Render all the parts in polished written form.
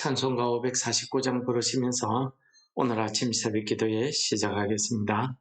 찬송가 549장 부르시면서 오늘 아침 새벽 기도에 시작하겠습니다.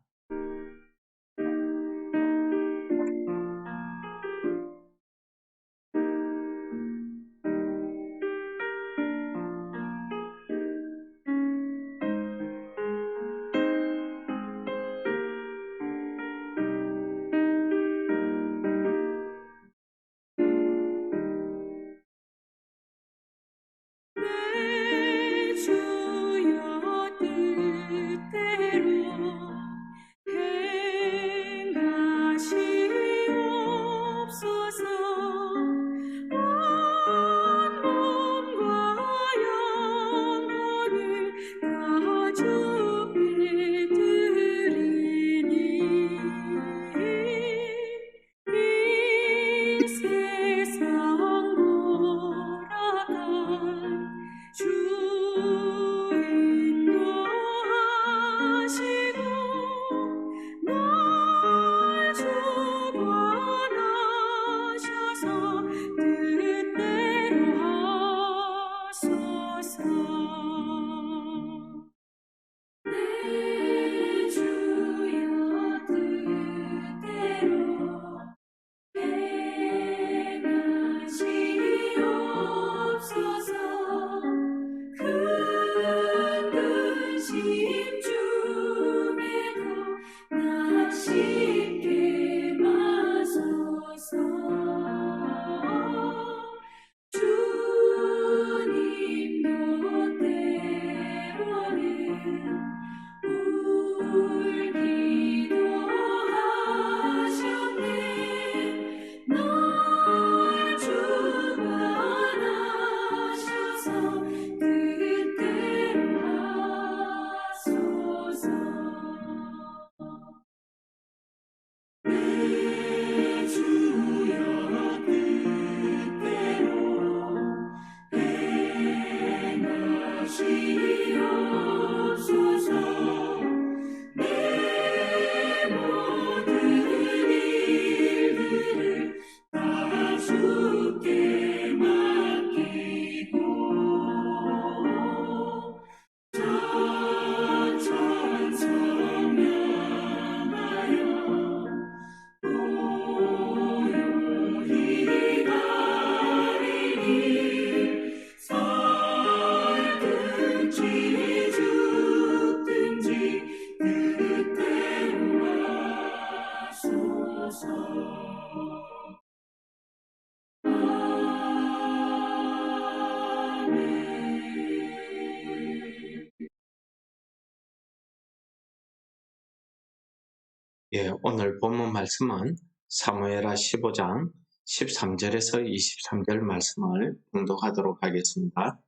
오늘 본문 말씀은 사무엘하 15장 13절에서 23절 말씀을 봉독하도록 하겠습니다.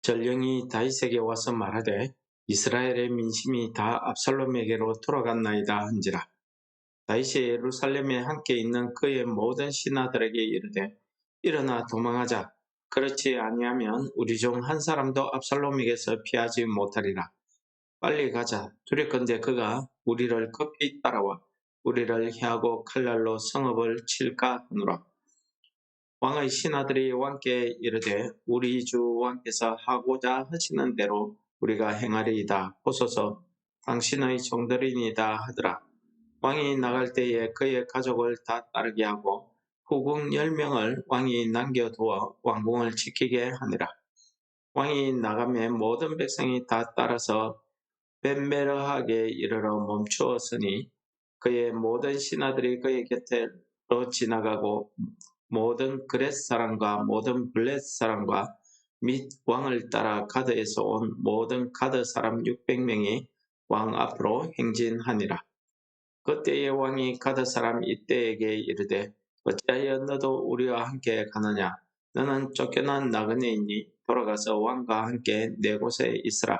전령이 다윗에게 와서 말하되 이스라엘의 민심이 다 압살롬에게로 돌아갔나이다 한지라. 다윗이 예루살렘에 함께 있는 그의 모든 신하들에게 이르되 일어나 도망하자. 그렇지 아니하면 우리 중 한 사람도 압살롬에게서 피하지 못하리라. 빨리 가자. 두렵건대 그가 우리를 급히 따라와 우리를 해하고 칼날로 성읍을 칠까 하노라. 왕의 신하들이 왕께 이르되 우리 주 왕께서 하고자 하시는 대로 우리가 행하리이다. 보소서 당신의 종들이니이다 하더라. 왕이 나갈 때에 그의 가족을 다 따르게 하고 후궁 10명을 왕이 남겨두어 왕궁을 지키게 하니라. 왕이 나가매 모든 백성이 다 따라서 벳메르하게 이르러 멈추었으니 그의 모든 신하들이 그의 곁으로 지나가고 모든 그렛 사람과 모든 블렛 사람과 및 왕을 따라 가드에서 온 모든 가드 사람 600명이 왕 앞으로 행진하니라. 그때의 왕이 가드 사람 이때에게 이르되 어찌하여 너도 우리와 함께 가느냐? 너는 쫓겨난 나그네이니 돌아가서 왕과 함께 내 곳에 있으라.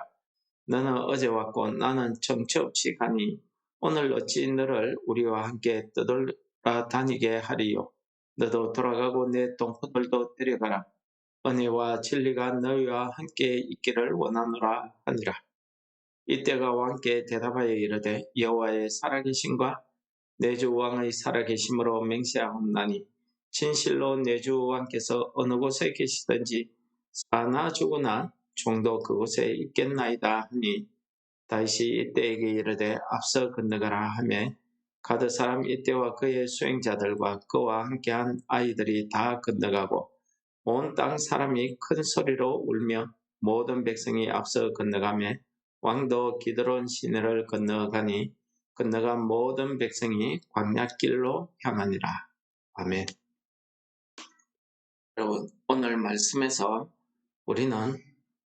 너는 어제 왔고 나는 정처 없이 가니 오늘 어찌 너를 우리와 함께 떠돌아 다니게 하리요. 너도 돌아가고 내 동포들도 데려가라. 은혜와 진리가 너희와 함께 있기를 원하노라 하니라. 이때가 왕께 대답하여 이르되 여호와의 살아계심과 내 주 왕의 살아계심으로 맹세하옵나니 진실로 내 주 왕께서 어느 곳에 계시든지 사나 죽으나 종도 그곳에 있겠나이다 하니 다윗이 이때에게 이르되 앞서 건너가라 하며 가드 사람 이때와 그의 수행자들과 그와 함께한 아이들이 다 건너가고 온 땅 사람이 큰 소리로 울며 모든 백성이 앞서 건너가며 왕도 기드론 시내를 건너가니 건너간 모든 백성이 광야길로 향하니라. 아멘. 여러분, 오늘 말씀에서 우리는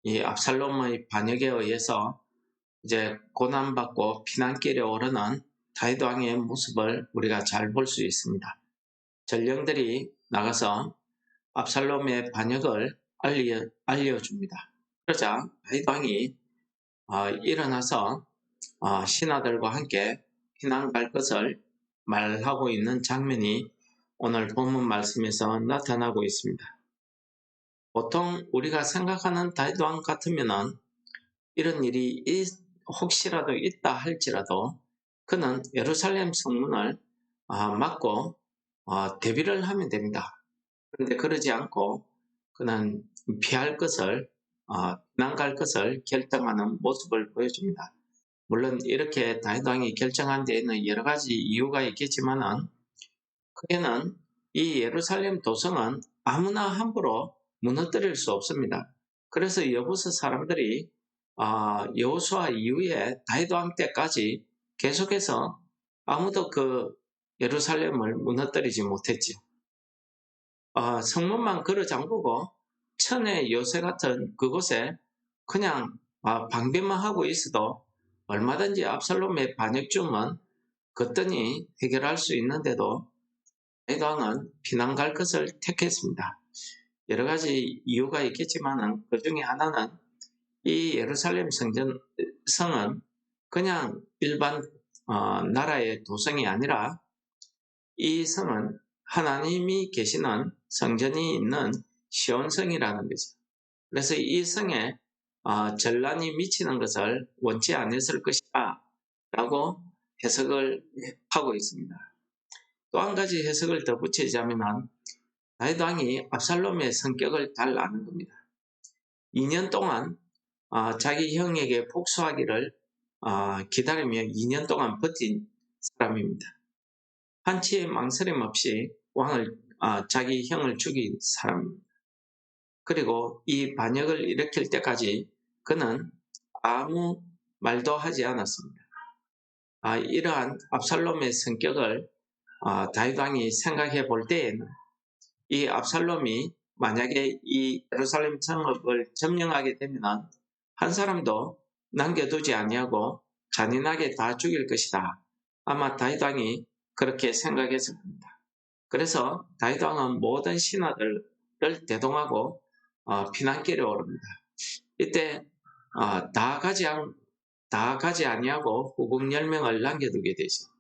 이 압살롬의 반역에 의해서 이제 고난받고 피난길에 오르는 다윗 왕의 모습을 우리가 잘 볼 수 있습니다. 전령들이 나가서 압살롬의 반역을 알려줍니다. 그러자 다윗 왕이 일어나서 신하들과 함께 피난 갈 것을 말하고 있는 장면이 오늘 본문 말씀에서 나타나고 있습니다. 보통 우리가 생각하는 다윗 왕 같으면은 이런 일이 혹시라도 있다 할지라도 그는 예루살렘 성문을 막고 대비를 하면 됩니다. 그런데 그러지 않고 그는 피할 것을 피난갈 것을 결정하는 모습을 보여줍니다. 물론 이렇게 다윗 왕이 결정한 데에는 여러 가지 이유가 있겠지만은 그에는 이 예루살렘 도성은 아무나 함부로 무너뜨릴 수 없습니다. 그래서 여부서 사람들이 여호수아 이후에 다윗 왕 때까지 계속해서 아무도 그 예루살렘을 무너뜨리지 못했죠. 성문만 걸어 잠그고 천의 요새 같은 그곳에 그냥 방비만 하고 있어도 얼마든지 압살롬의 반역쯤은 거뜬히 해결할 수 있는데도 다윗 왕은 피난 갈 것을 택했습니다. 여러 가지 이유가 있겠지만 그 중에 하나는 이 예루살렘 성은 그냥 일반 나라의 도성이 아니라 이 성은 하나님이 계시는 성전이 있는 시온성이라는 거죠. 그래서 이 성에 전란이 미치는 것을 원치 않았을 것이다 라고 해석을 하고 있습니다. 또 한 가지 해석을 더 붙이자면 다윗 왕이 압살롬의 성격을 잘 아는 겁니다. 2년 동안 자기 형에게 복수하기를 기다리며 2년 동안 버틴 사람입니다. 한치의 망설임 없이 자기 형을 죽인 사람입니다. 그리고 이 반역을 일으킬 때까지 그는 아무 말도 하지 않았습니다. 이러한 압살롬의 성격을 다윗 왕이 생각해 볼 때에는 이 압살롬이 만약에 이 예루살렘 성읍을 점령하게 되면 한 사람도 남겨두지 아니하고 잔인하게 다 죽일 것이다. 아마 다윗 왕이 그렇게 생각했을 겁니다. 그래서 다윗 왕은 모든 신하들을 대동하고 피난길에 오릅니다. 이때 다 가지 아니하고 후궁 10명을 남겨두게 되죠.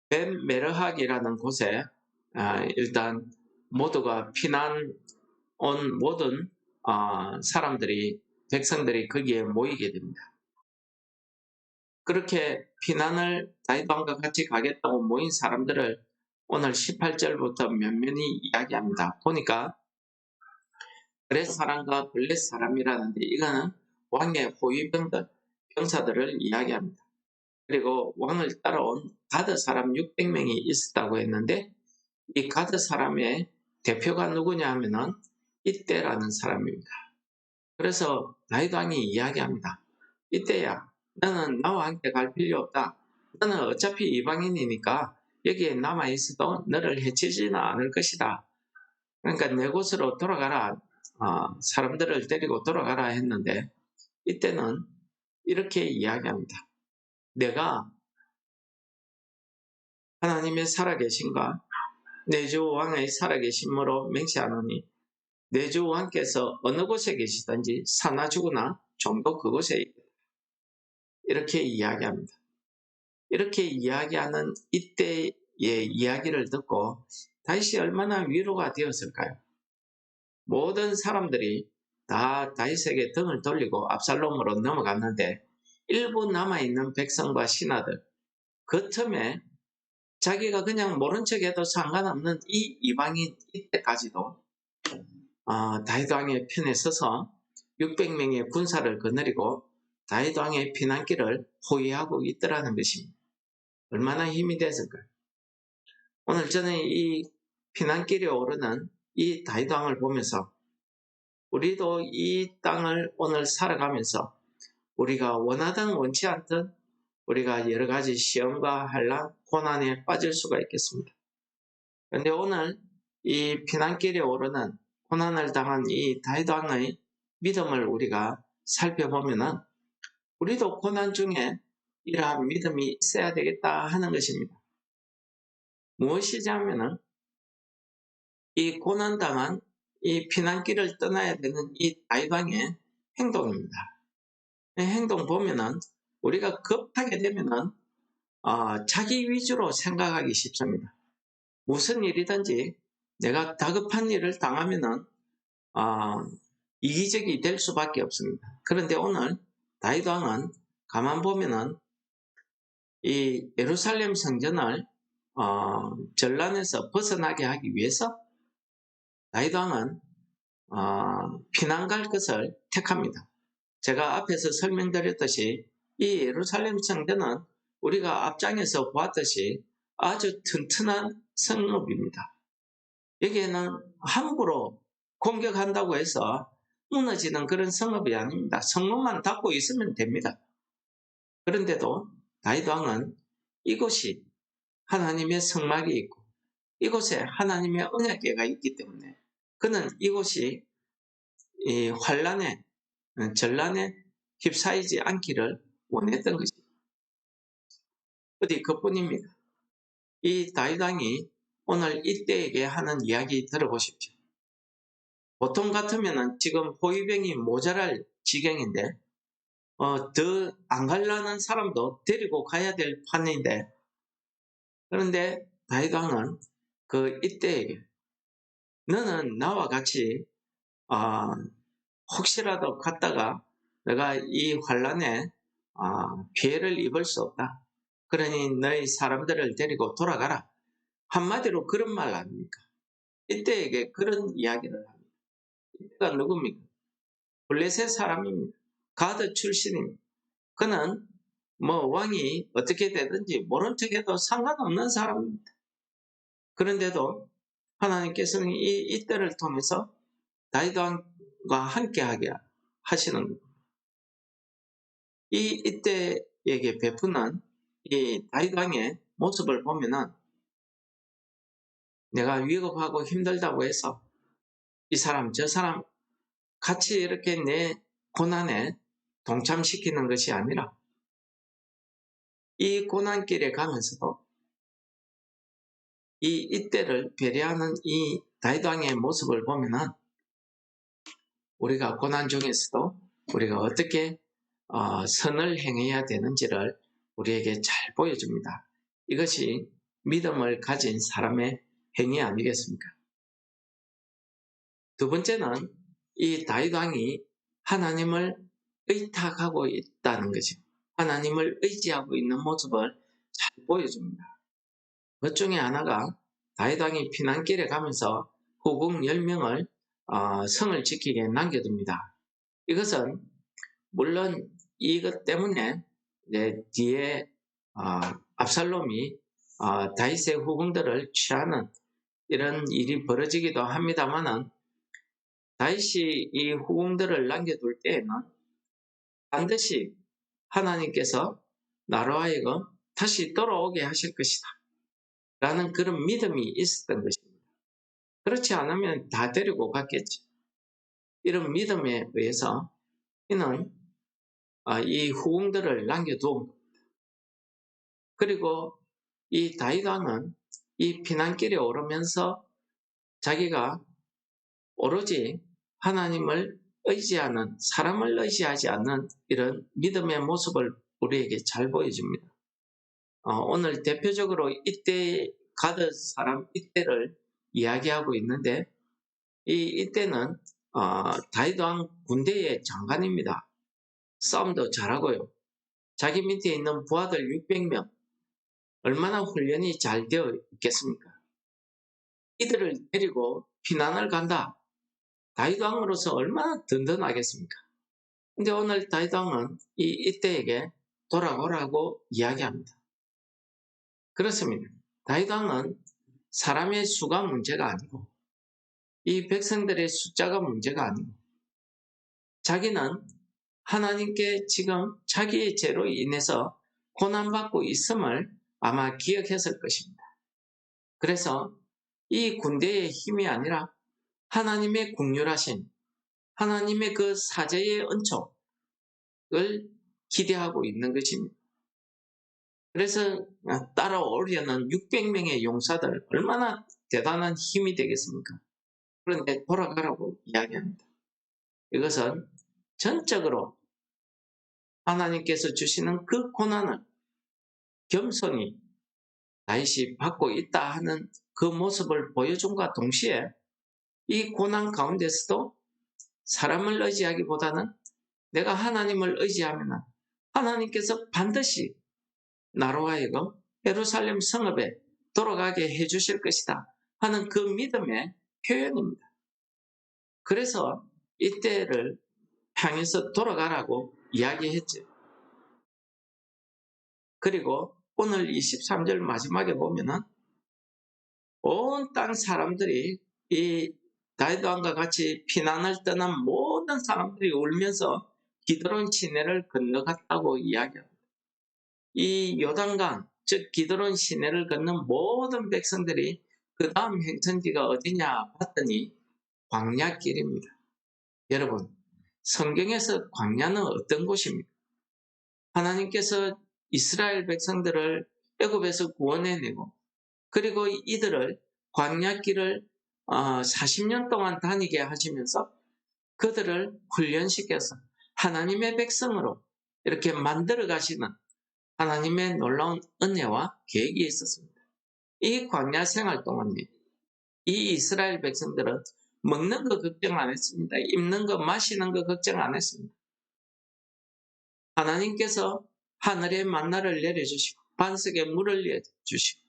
벤 메르학이라는 곳에 일단 모두가 피난 온 모든 백성들이 거기에 모이게 됩니다. 그렇게 피난을 다윗 왕과 같이 가겠다고 모인 사람들을 오늘 18절부터 면면히 이야기합니다. 보니까 그렛 사람과 블렛 사람이라는데 이거는 왕의 병사들을 이야기합니다. 그리고 왕을 따라온 가드 사람 600명이 있었다고 했는데 이 가드 사람의 대표가 누구냐 하면은 이때라는 사람입니다. 그래서 다윗 왕이 이야기합니다. 이때야 너는 나와 함께 갈 필요 없다. 너는 어차피 이방인이니까 여기에 남아있어도 너를 해치지는 않을 것이다. 그러니까 내 곳으로 돌아가라. 사람들을 데리고 돌아가라 했는데 이때는 이렇게 이야기합니다. 내가 하나님의 살아계신가 내 주 왕의 살아계심으로 맹세하노니 내 주 왕께서 어느 곳에 계시든지 사나 죽으나 종도 그곳에 있다. 이렇게 이야기합니다. 이렇게 이야기하는 이때의 이야기를 듣고 다윗이 얼마나 위로가 되었을까요? 모든 사람들이 다 다윗에게 등을 돌리고 압살롬으로 넘어갔는데 일부 남아있는 백성과 신하들 그 틈에 자기가 그냥 모른 척해도 상관없는 이 이방인 이때까지도 다윗 왕의 편에 서서 600명의 군사를 거느리고 다윗 왕의 피난길을 호위하고 있더라는 것입니다. 얼마나 힘이 됐을까요? 오늘 저는 이 피난길에 오르는 이 다윗 왕을 보면서 우리도 이 땅을 오늘 살아가면서 우리가 원하든 원치 않든 우리가 여러 가지 시험과 환난, 고난에 빠질 수가 있겠습니다. 그런데 오늘 이 피난길에 오르는 고난을 당한 이 다윗 왕의 믿음을 우리가 살펴보면은 우리도 고난 중에 이러한 믿음이 있어야 되겠다 하는 것입니다. 무엇이냐면은 이 고난당한 이 피난길을 떠나야 되는 이 다윗 왕의 행동입니다. 이 행동 보면은 우리가 급하게 되면은 자기 위주로 생각하기 쉽습니다. 무슨 일이든지 내가 다급한 일을 당하면은 이기적이 될 수밖에 없습니다. 그런데 오늘 다윗 왕은 가만 보면은 이 예루살렘 성전을 전란에서 벗어나게 하기 위해서 다윗 왕은 피난 갈 것을 택합니다. 제가 앞에서 설명드렸듯이 이 예루살렘 성전은 우리가 앞장에서 보았듯이 아주 튼튼한 성읍입니다. 여기에는 함부로 공격한다고 해서 무너지는 그런 성읍이 아닙니다. 성문만 닫고 있으면 됩니다. 그런데도 다윗 왕은 이곳이 하나님의 성막이 있고 이곳에 하나님의 언약궤가 있기 때문에 그는 이곳이 이 환란에 전란에 휩싸이지 않기를 원했던 것입니다. 어디 그뿐입니다. 이 다윗 왕이 오늘 이때에게 하는 이야기 들어보십시오. 보통 같으면 지금 호위병이 모자랄 지경인데 더 안 가려는 사람도 데리고 가야 될 판인데 그런데 다윗 왕은 그 이때에게 너는 나와 같이 혹시라도 갔다가 내가 이 환란에 피해를 입을 수 없다. 그러니 너희 사람들을 데리고 돌아가라. 한마디로 그런 말 아닙니까? 이때에게 그런 이야기를 합니다. 이때가 누굽니까? 블레셋 사람입니다. 가드 출신입니다. 그는 왕이 어떻게 되든지 모른 척해도 상관없는 사람입니다. 그런데도 하나님께서는 이때를 통해서 다윗 왕과 함께하게 하시는 겁니다. 이때에게 베푸는 이 다윗 왕의 모습을 보면은 내가 위급하고 힘들다고 해서 이 사람 저 사람 같이 이렇게 내 고난에 동참시키는 것이 아니라 이 고난길에 가면서도 이때를 배려하는 이 다윗 왕의 모습을 보면은 우리가 고난 중에서도 우리가 어떻게 선을 행해야 되는지를 우리에게 잘 보여줍니다. 이것이 믿음을 가진 사람의 행위 아니겠습니까? 두 번째는 이 다윗 왕이 하나님을 의탁하고 있다는 것입니다. 하나님을 의지하고 있는 모습을 잘 보여줍니다. 그 중에 하나가 다윗 왕이 피난길에 가면서 후궁 10명을 성을 지키게 남겨둡니다. 이것은 물론 이것 때문에 뒤에 압살롬이 다윗의 후궁들을 취하는 이런 일이 벌어지기도 합니다만은 다윗이 이 후궁들을 남겨둘 때에는 반드시 하나님께서 나로 하여금 다시 돌아오게 하실 것이다 라는 그런 믿음이 있었던 것입니다. 그렇지 않으면 다 데리고 갔겠죠. 이런 믿음에 의해서 이는 이 후궁들을 남겨두고 그리고 이 다윗 왕은 이 피난길에 오르면서 자기가 오로지 하나님을 의지하는 사람을 의지하지 않는 이런 믿음의 모습을 우리에게 잘 보여줍니다. 오늘 대표적으로 이때 가드 사람 이때를 이야기하고 있는데 이때는 다윗 왕 군대의 장관입니다. 싸움도 잘하고요. 자기 밑에 있는 부하들 600명 얼마나 훈련이 잘 되어 있겠습니까? 이들을 데리고 피난을 간다. 다윗 왕으로서 얼마나 든든하겠습니까? 근데 오늘 다윗 왕은 이때에게 돌아오라고 이야기합니다. 그렇습니다. 다윗 왕은 사람의 수가 문제가 아니고 이 백성들의 숫자가 문제가 아니고 자기는 하나님께 지금 자기의 죄로 인해서 고난받고 있음을 아마 기억했을 것입니다. 그래서 이 군대의 힘이 아니라 하나님의 국률하신 하나님의 그 사제의 은총을 기대하고 있는 것입니다. 그래서 따라오려는 600명의 용사들 얼마나 대단한 힘이 되겠습니까? 그런데 돌아가라고 이야기합니다. 이것은 전적으로 하나님께서 주시는 그 고난을 겸손히 다윗이 받고 있다 하는 그 모습을 보여줌과 동시에 이 고난 가운데서도 사람을 의지하기보다는 내가 하나님을 의지하면 하나님께서 반드시 나로 하여금 예루살렘 성읍에 돌아가게 해주실 것이다 하는 그 믿음의 표현입니다. 그래서 이때를 향해서 돌아가라고 이야기했죠. 그리고 오늘 23절 마지막에 보면은 온 땅 사람들이 이 다윗 왕과 같이 피난을 떠난 모든 사람들이 울면서 기드론 시내를 건너갔다고 이야기합니다. 이 요단강, 즉 기드론 시내를 건넌 모든 백성들이 그 다음 행선지가 어디냐 봤더니 광야길입니다. 여러분, 성경에서 광야는 어떤 곳입니까? 하나님께서 이스라엘 백성들을 애굽에서 구원해내고 그리고 이들을 광야길을 40년 동안 다니게 하시면서 그들을 훈련시켜서 하나님의 백성으로 이렇게 만들어 가시는 하나님의 놀라운 은혜와 계획이 있었습니다. 이 광야 생활 동안에 이 이스라엘 백성들은 먹는 거 걱정 안 했습니다. 입는 거 마시는 거 걱정 안 했습니다. 하나님께서 하늘에 만나를 내려주시고 반석에 물을 내주시고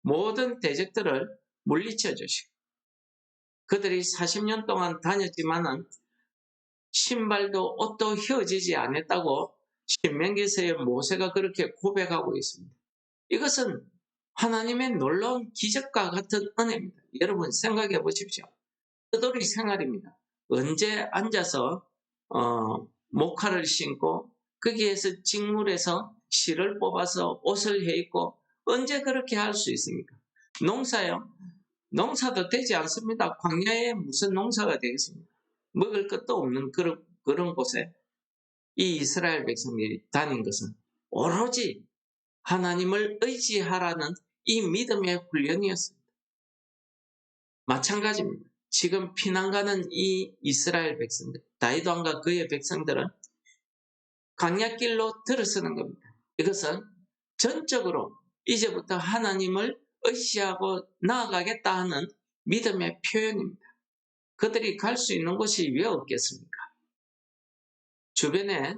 모든 대적들을 물리쳐 주시고 그들이 40년 동안 다녔지만은 신발도 옷도 휘어지지 않았다고 신명기서의 모세가 그렇게 고백하고 있습니다. 이것은 하나님의 놀라운 기적과 같은 은혜입니다. 여러분 생각해 보십시오. 뜨돌이 생활입니다. 언제 앉아서 목화를 신고 거기에서 직물에서 실을 뽑아서 옷을 해 입고 언제 그렇게 할 수 있습니까? 농사요. 농사도 되지 않습니다. 광야에 무슨 농사가 되겠습니까? 먹을 것도 없는 그런 곳에 이 이스라엘 백성들이 다닌 것은 오로지 하나님을 의지하라는 이 믿음의 훈련이었습니다. 마찬가지입니다. 지금 피난가는 이 이스라엘 백성들, 다윗 왕과 그의 백성들은 광야길로 들어서는 겁니다. 이것은 전적으로 이제부터 하나님을 의지하고 나아가겠다 하는 믿음의 표현입니다. 그들이 갈 수 있는 곳이 왜 없겠습니까? 주변에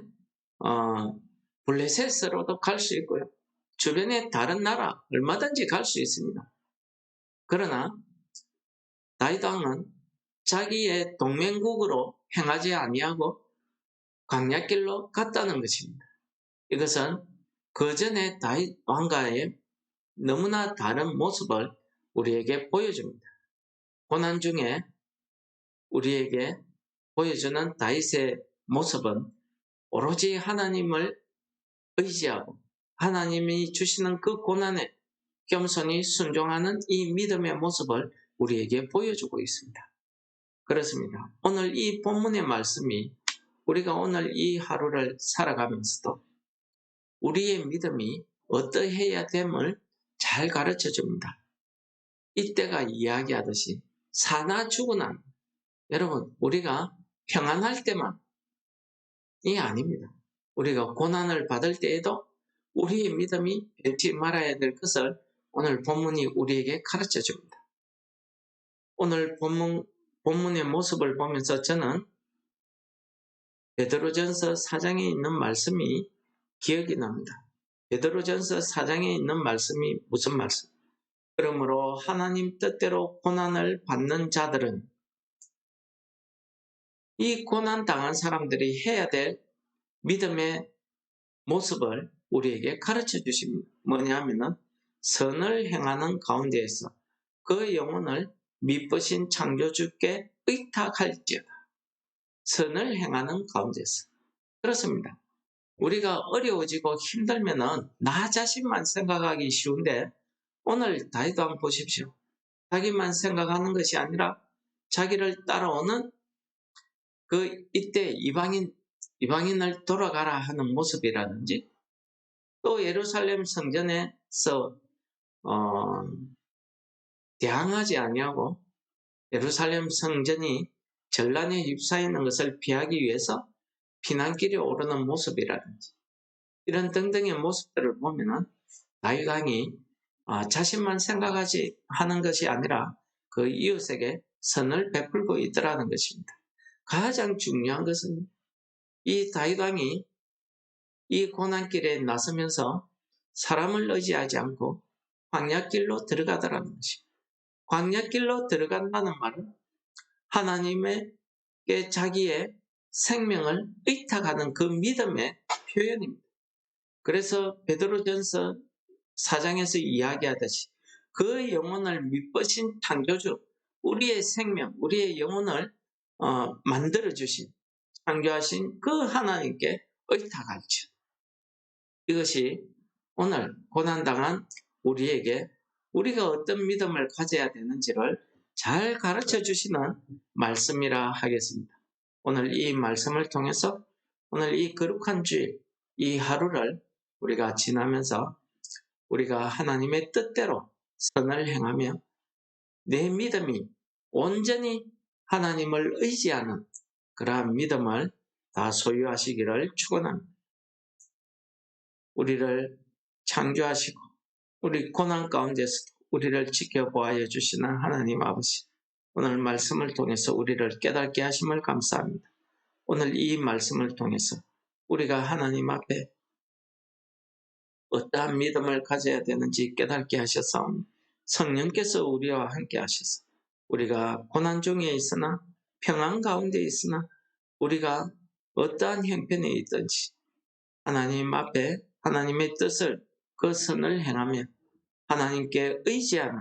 블레셋으로도 갈 수 있고요. 주변에 다른 나라 얼마든지 갈 수 있습니다. 그러나 다윗 왕은 자기의 동맹국으로 행하지 아니하고 광야길로 갔다는 것입니다. 이것은 그 전에 다윗 왕과의 너무나 다른 모습을 우리에게 보여줍니다. 고난 중에 우리에게 보여주는 다윗의 모습은 오로지 하나님을 의지하고 하나님이 주시는 그 고난에 겸손히 순종하는 이 믿음의 모습을 우리에게 보여주고 있습니다. 그렇습니다. 오늘 이 본문의 말씀이 우리가 오늘 이 하루를 살아가면서도 우리의 믿음이 어떠해야 됨을 잘 가르쳐 줍니다. 이때가 이야기하듯이 사나 죽으나 여러분 우리가 평안할 때만이 아닙니다. 우리가 고난을 받을 때에도 우리의 믿음이 잃지 말아야 될 것을 오늘 본문이 우리에게 가르쳐 줍니다. 오늘 본문의 모습을 보면서 저는 베드로전서 4장에 있는 말씀이 기억이 납니다. 베드로전서 4장에 있는 말씀이 무슨 말씀? 그러므로 하나님 뜻대로 고난을 받는 자들은 이 고난 당한 사람들이 해야 될 믿음의 모습을 우리에게 가르쳐 주십니다. 뭐냐면은 선을 행하는 가운데에서 그 영혼을 미쁘신 창조주께 의탁할지어다. 선을 행하는 가운데서. 그렇습니다. 우리가 어려워지고 힘들면은 나 자신만 생각하기 쉬운데 오늘 다윗 왕 보십시오. 자기만 생각하는 것이 아니라 자기를 따라오는 그 이때 이방인을 돌아가라 하는 모습이라든지 또 예루살렘 성전에서 대항하지 아니하고 예루살렘 성전이 전란에 휩싸여 있는 것을 피하기 위해서 피난길에 오르는 모습이라든지 이런 등등의 모습들을 보면은 다윗 왕이 자신만 생각하지 하는 것이 아니라 그 이웃에게 선을 베풀고 있더라는 것입니다. 가장 중요한 것은 이 다윗 왕이 이 고난길에 나서면서 사람을 의지하지 않고 광야길로 들어가더라는 것입니다. 광야길로 들어간다는 말은 하나님에게 자기의 생명을 의탁하는 그 믿음의 표현입니다. 그래서 베드로전서 4장에서 이야기하듯이 그 영혼을 미쁘신 창조주, 우리의 생명, 우리의 영혼을 만들어주신, 창조하신 그 하나님께 의탁할지. 이것이 오늘 고난당한 우리에게 우리가 어떤 믿음을 가져야 되는지를 잘 가르쳐 주시는 말씀이라 하겠습니다. 오늘 이 말씀을 통해서 오늘 이 거룩한 주일, 이 하루를 우리가 지나면서 우리가 하나님의 뜻대로 선을 행하며 내 믿음이 온전히 하나님을 의지하는 그러한 믿음을 다 소유하시기를 축원합니다. 우리를 창조하시고 우리 고난 가운데서 우리를 지켜보아여 주시는 하나님 아버지, 오늘 말씀을 통해서 우리를 깨닫게 하심을 감사합니다. 오늘 이 말씀을 통해서 우리가 하나님 앞에 어떠한 믿음을 가져야 되는지 깨닫게 하셔서 성령께서 우리와 함께 하셔서 우리가 고난 중에 있으나 평안 가운데 있으나 우리가 어떠한 형편에 있든지 하나님 앞에 하나님의 뜻을 그 선을 행하며 하나님께 의지하는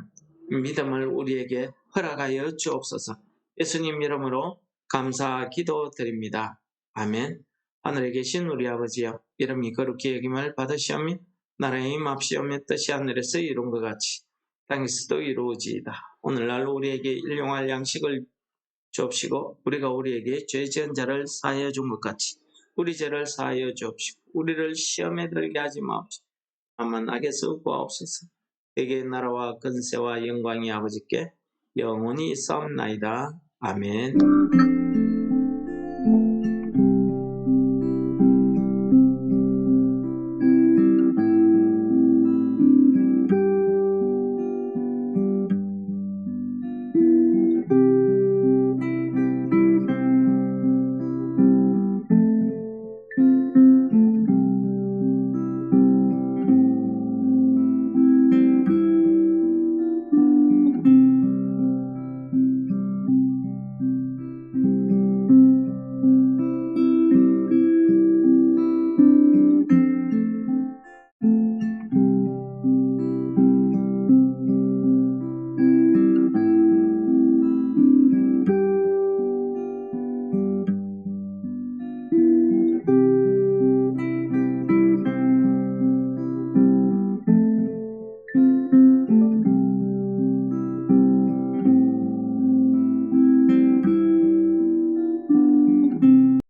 믿음을 우리에게 허락하여 주옵소서. 예수님 이름으로 감사 기도드립니다. 아멘. 하늘에 계신 우리 아버지여, 이름이 거룩히 여김을 받으시오며 나라의 임합시오며 뜻이 하늘에서 이룬 것 같이 땅에서도 이루어지이다. 오늘날 우리에게 일용할 양식을 주옵시고 우리가 우리에게 죄 지은 자를 사하여 준 것 같이 우리 죄를 사하여 주옵시고 우리를 시험에 들게 하지 마옵시고 다만 악에서 구하옵소서. 대개의 나라와 근세와 영광이 아버지께 영원히 있사옵나이다. 아멘.